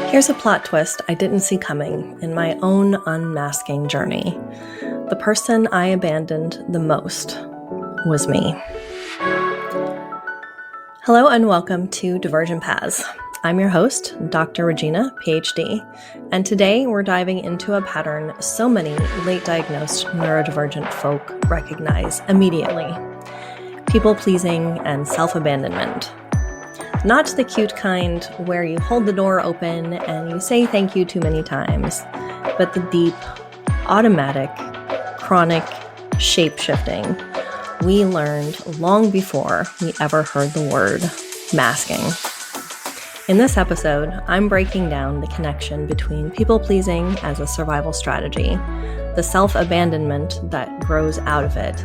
Here's a plot twist I didn't see coming in my own unmasking journey. The person I abandoned the most was me. Hello and welcome to Divergent Paths. I'm your host, Dr. Regina, PhD, and today we're diving into a pattern so many late diagnosed neurodivergent folk recognize immediately: people-pleasing and self-abandonment. Not the cute kind where you hold the door open and you say thank you too many times, but the deep, automatic, chronic shape-shifting we learned long before we ever heard the word masking. In this episode, I'm breaking down the connection between people-pleasing as a survival strategy, the self-abandonment that grows out of it,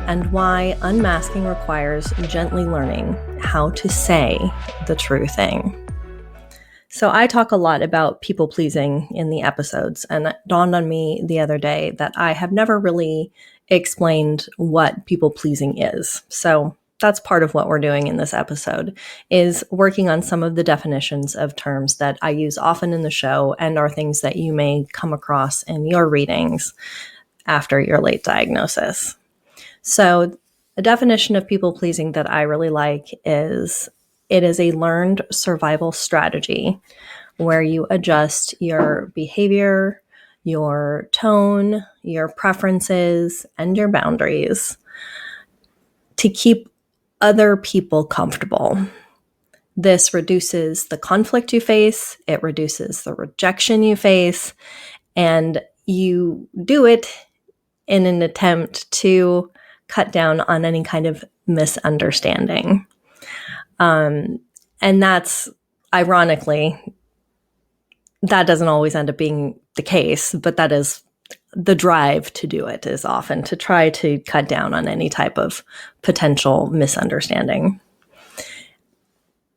and why unmasking requires gently learning how to say the true thing. So I talk a lot about people-pleasing in the episodes, and it dawned on me the other day that I have never really explained what people-pleasing is. So that's part of what we're doing in this episode, is working on some of the definitions of terms that I use often in the show and are things that you may come across in your readings after your late diagnosis. So a definition of people-pleasing that I really like is it is a learned survival strategy where you adjust your behavior, your tone, your preferences, and your boundaries to keep other people comfortable. This reduces the conflict you face, it reduces the rejection you face, and you do it in an attempt to cut down on any kind of misunderstanding. And that's, ironically, that doesn't always end up being the case, but that is the drive to do it, is often to try to cut down on any type of potential misunderstanding.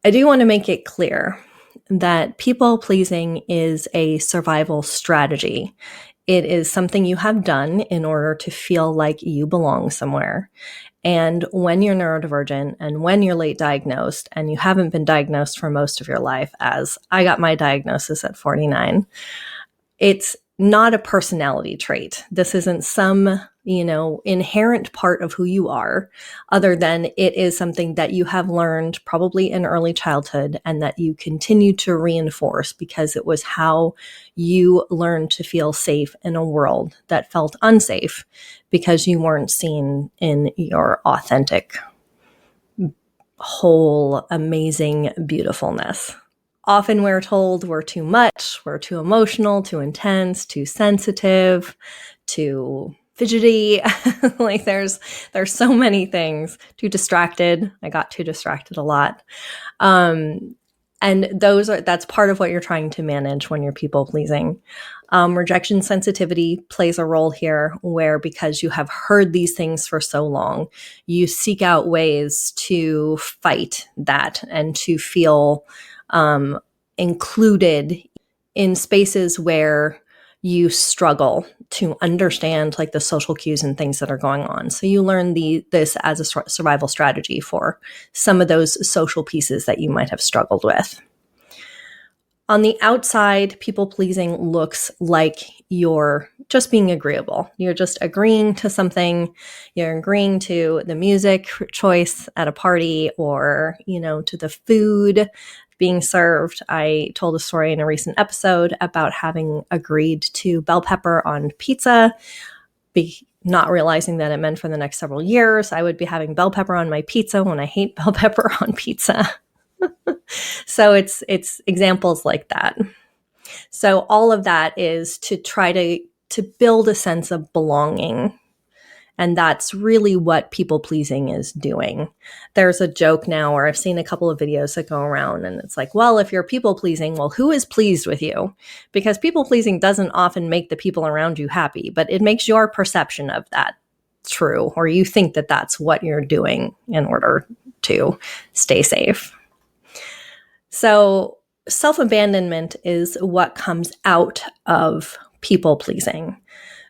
I do want to make it clear that people-pleasing is a survival strategy. It is something you have done in order to feel like you belong somewhere. And when you're neurodivergent and when you're late diagnosed and you haven't been diagnosed for most of your life, as I got my diagnosis at 49, it's not a personality trait. This isn't some, inherent part of who you are, other than it is something that you have learned probably in early childhood and that you continue to reinforce because it was how you learned to feel safe in a world that felt unsafe because you weren't seen in your authentic, whole, amazing beautifulness. Often we're told we're too much, we're too emotional, too intense, too sensitive, too fidgety. Like there's so many things. Too distracted. I got too distracted a lot. And that's part of what you're trying to manage when you're people pleasing. Rejection sensitivity plays a role here where, because you have heard these things for so long, you seek out ways to fight that and to feel included in spaces where you struggle to understand like the social cues and things that are going on. So you learn this as a survival strategy for some of those social pieces that you might have struggled with. On the outside, people-pleasing looks like you're just being agreeable. You're just agreeing to something. You're agreeing to the music choice at a party or, to the food being served. I told a story in a recent episode about having agreed to bell pepper on pizza, not realizing that it meant for the next several years I would be having bell pepper on my pizza when I hate bell pepper on pizza. So it's examples like that. So all of that is to try to build a sense of belonging. And that's really what people-pleasing is doing. There's a joke now, or I've seen a couple of videos that go around, and it's like, well, if you're people-pleasing, well, who is pleased with you? Because people-pleasing doesn't often make the people around you happy, but it makes your perception of that true, or you think that that's what you're doing in order to stay safe. So self-abandonment is what comes out of people-pleasing.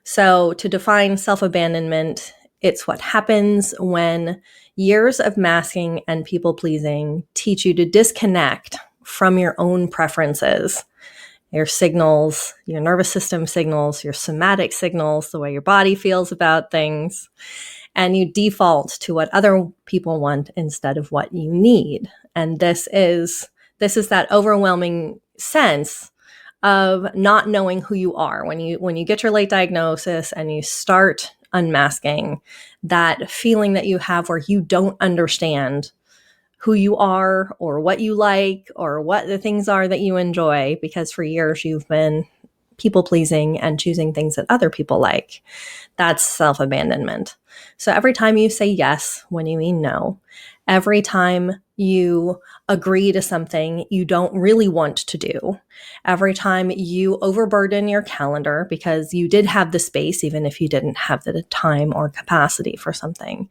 So to define self-abandonment, it's what happens when years of masking and people-pleasing teach you to disconnect from your own preferences your signals, your nervous system signals, your somatic signals, the way your body feels about things, and you default to what other people want instead of what you need. And this is that overwhelming sense of not knowing who you are when you get your late diagnosis and you start unmasking, that feeling that you have where you don't understand who you are or what you like or what the things are that you enjoy, because for years you've been people pleasing and choosing things that other people like. That's self-abandonment. So every time you say yes when you mean no, every time you agree to something you don't really want to do, every time you overburden your calendar because you did have the space, even if you didn't have the time or capacity for something,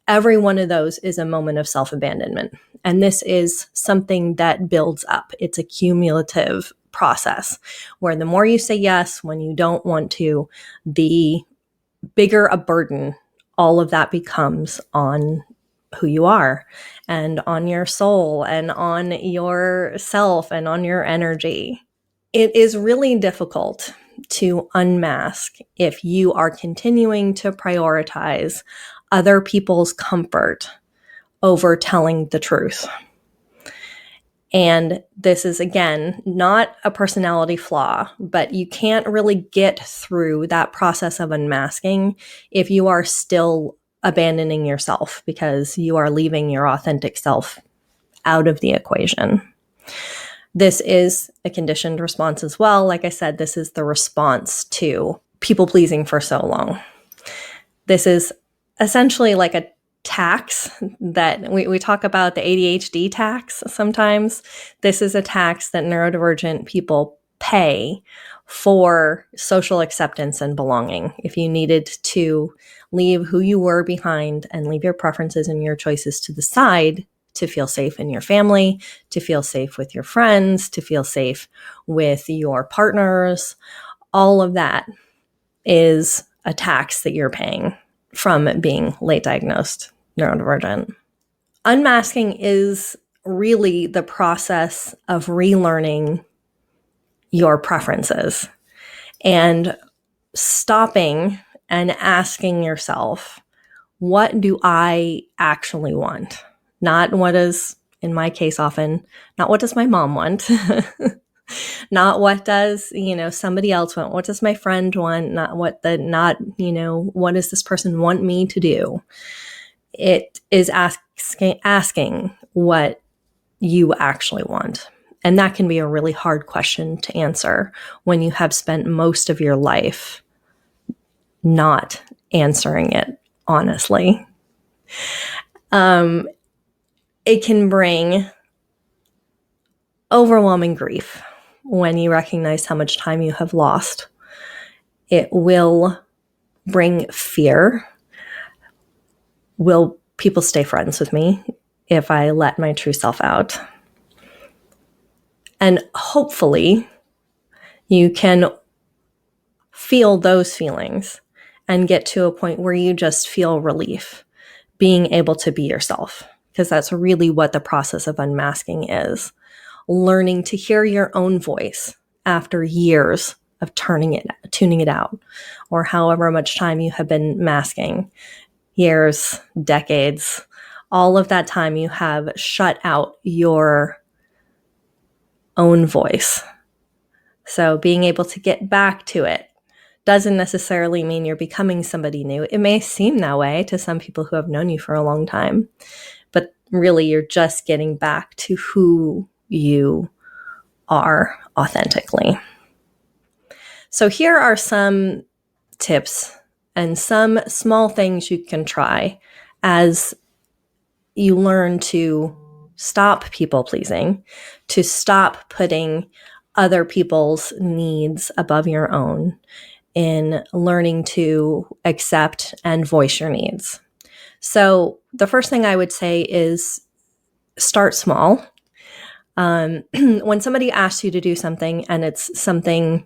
every one of those is a moment of self-abandonment. And this is something that builds up. It's a cumulative process where the more you say yes when you don't want to, the bigger a burden all of that becomes on who you are and on your soul and on yourself and on your energy. It is really difficult to unmask if you are continuing to prioritize other people's comfort over telling the truth. And this is, again, not a personality flaw, but you can't really get through that process of unmasking if you are still abandoning yourself, because you are leaving your authentic self out of the equation. This is a conditioned response as well. Like I said, this is the response to people pleasing for so long. This is essentially like a tax that we talk about, the ADHD tax sometimes. This is a tax that neurodivergent people pay for social acceptance and belonging. If you needed to leave who you were behind and leave your preferences and your choices to the side to feel safe in your family, to feel safe with your friends, to feel safe with your partners, all of that is a tax that you're paying from being late diagnosed neurodivergent. Unmasking is really the process of relearning your preferences and stopping and asking yourself, what do I actually want? Not what is, in my case often, not what does my mom want? Not what does, somebody else want? What does my friend want? What does this person want me to do? It is asking what you actually want. And that can be a really hard question to answer when you have spent most of your life not answering it honestly. It can bring overwhelming grief when you recognize how much time you have lost. It will bring fear. Will people stay friends with me if I let my true self out? And hopefully you can feel those feelings and get to a point where you just feel relief, being able to be yourself, because that's really what the process of unmasking is. Learning to hear your own voice after years of tuning it out, or however much time you have been masking, years, decades, all of that time you have shut out your own voice. So being able to get back to it doesn't necessarily mean you're becoming somebody new. It may seem that way to some people who have known you for a long time, but really you're just getting back to who you are authentically. So here are some tips and some small things you can try as you learn to stop people pleasing, to stop putting other people's needs above your own, in learning to accept and voice your needs. So the first thing I would say is start small. When somebody asks you to do something and it's something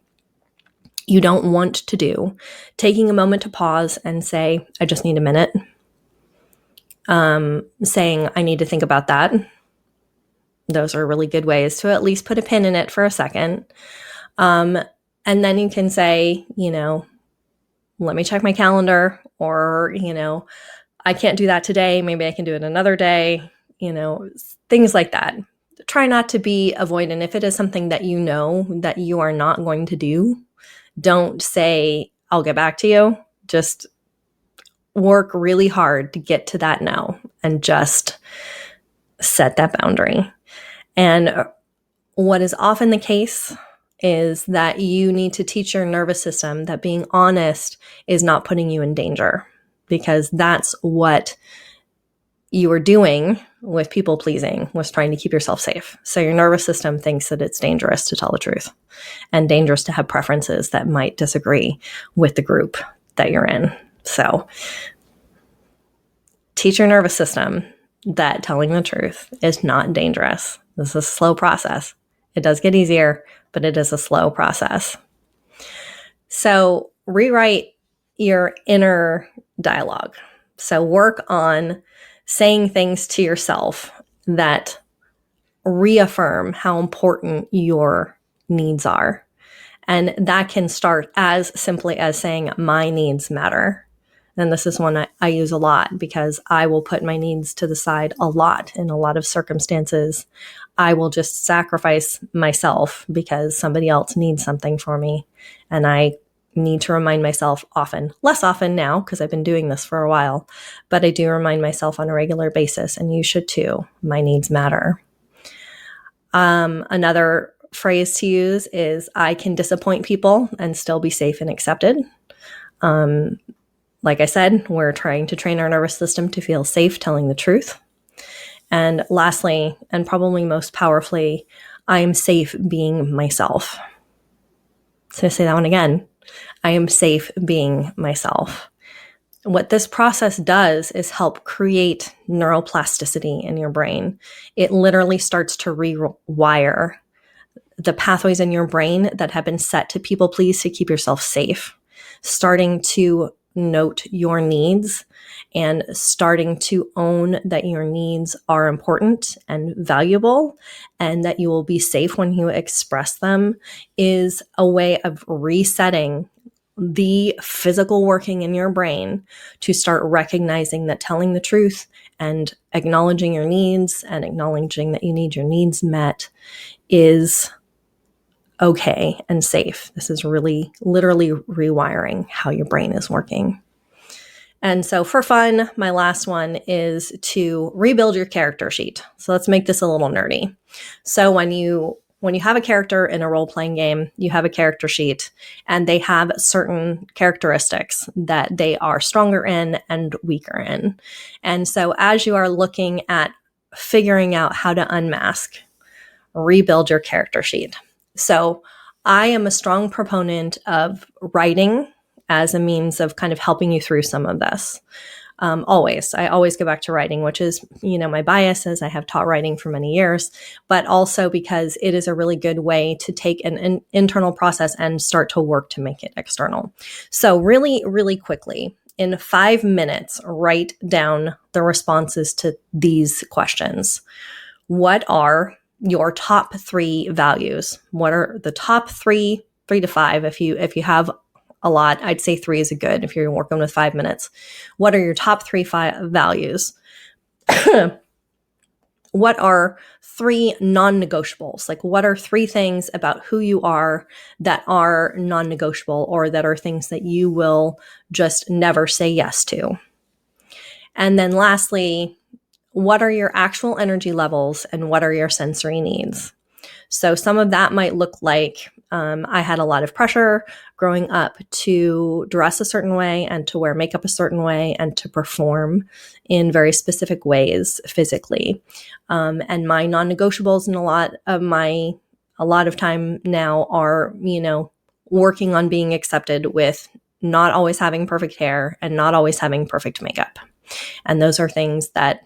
you don't want to do, taking a moment to pause and say, I just need a minute. Saying, I need to think about that. Those are really good ways to at least put a pin in it for a second. And then you can say, let me check my calendar, or, I can't do that today. Maybe I can do it another day, things like that. Try not to be avoidant. If it is something that you know that you are not going to do, don't say, I'll get back to you. Just work really hard to get to that no, and just set that boundary. And what is often the case is that you need to teach your nervous system that being honest is not putting you in danger, because that's what you were doing with people pleasing, was trying to keep yourself safe. So your nervous system thinks that it's dangerous to tell the truth and dangerous to have preferences that might disagree with the group that you're in. So teach your nervous system that telling the truth is not dangerous. This is a slow process. It does get easier, but it is a slow process. So rewrite your inner dialogue. So work on saying things to yourself that reaffirm how important your needs are. And that can start as simply as saying, my needs matter. And this is one I use a lot, because I will put my needs to the side a lot in a lot of circumstances. I will just sacrifice myself because somebody else needs something for me. And I need to remind myself often, less often now because I've been doing this for a while, but I do remind myself on a regular basis, and you should too, my needs matter. Another phrase to use is, I can disappoint people and still be safe and accepted. Like I said, we're trying to train our nervous system to feel safe telling the truth. And lastly, and probably most powerfully, I am safe being myself. So I say that one again. I am safe being myself. What this process does is help create neuroplasticity in your brain. It literally starts to rewire the pathways in your brain that have been set to people please to keep yourself safe, starting to note your needs and starting to own that your needs are important and valuable, and that you will be safe when you express them, is a way of resetting the physical working in your brain to start recognizing that telling the truth and acknowledging your needs and acknowledging that you need your needs met is okay and safe. This is really literally rewiring how your brain is working. And so for fun, my last one is to rebuild your character sheet. So let's make this a little nerdy. So when you have a character in a role-playing game, you have a character sheet, and they have certain characteristics that they are stronger in and weaker in. And so as you are looking at figuring out how to unmask, rebuild your character sheet. So I am a strong proponent of writing as a means of kind of helping you through some of this. I always go back to writing, which is, my bias, as I have taught writing for many years, but also because it is a really good way to take an internal process and start to work to make it external. So really, really quickly, in 5 minutes, write down the responses to these questions. What are your top 3 values? What are the top 3 to 5? If you have a lot, I'd say 3 is a good if you're working with 5 minutes. What are your top 3 values? What are 3 non-negotiables? Like, what are 3 things about who you are that are non-negotiable, or that are things that you will just never say yes to? And then lastly, what are your actual energy levels and what are your sensory needs? So some of that might look like, I had a lot of pressure growing up to dress a certain way and to wear makeup a certain way and to perform in very specific ways physically. And my non-negotiables in a lot of time now are, working on being accepted with not always having perfect hair and not always having perfect makeup. And those are things that,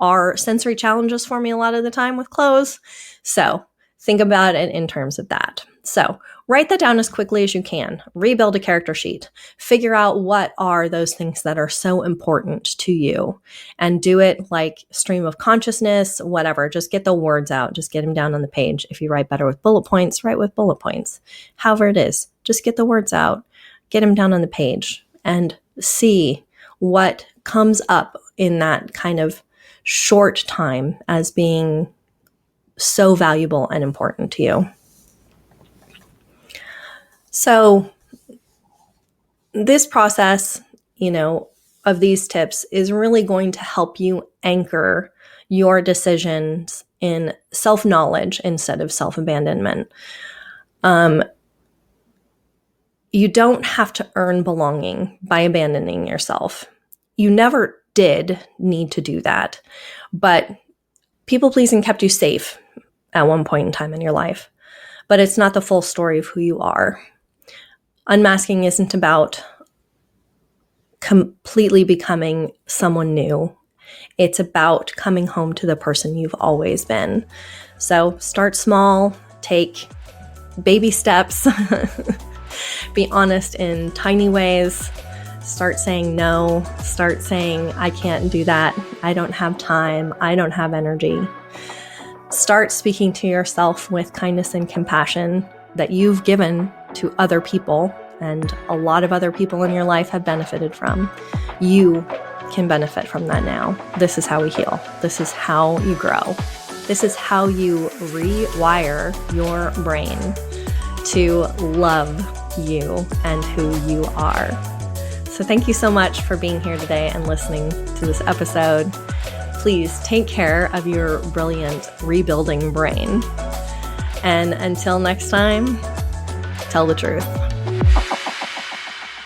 are sensory challenges for me a lot of the time with clothes. So think about it in terms of that. So write that down as quickly as you can. Rebuild a character sheet. Figure out what are those things that are so important to you, and do it like stream of consciousness, whatever. Just get the words out. Just get them down on the page. If you write better with bullet points, write with bullet points. However it is, just get the words out, get them down on the page, and see what comes up in that kind of short time as being so valuable and important to you. So this process, of these tips is really going to help you anchor your decisions in self-knowledge instead of self-abandonment. You don't have to earn belonging by abandoning yourself. You never did need to do that, but people-pleasing kept you safe at one point in time in your life. But it's not the full story of who you are. Unmasking isn't about completely becoming someone new. It's about coming home to the person you've always been. So start small, take baby steps, be honest in tiny ways, start saying no, start saying, I can't do that, I don't have time, I don't have energy. Start speaking to yourself with kindness and compassion that you've given to other people, and a lot of other people in your life have benefited from. You can benefit from that now. This is how we heal. This is how you grow. This is how you rewire your brain to love you and who you are. So thank you so much for being here today and listening to this episode. Please take care of your brilliant rebuilding brain. And until next time, tell the truth.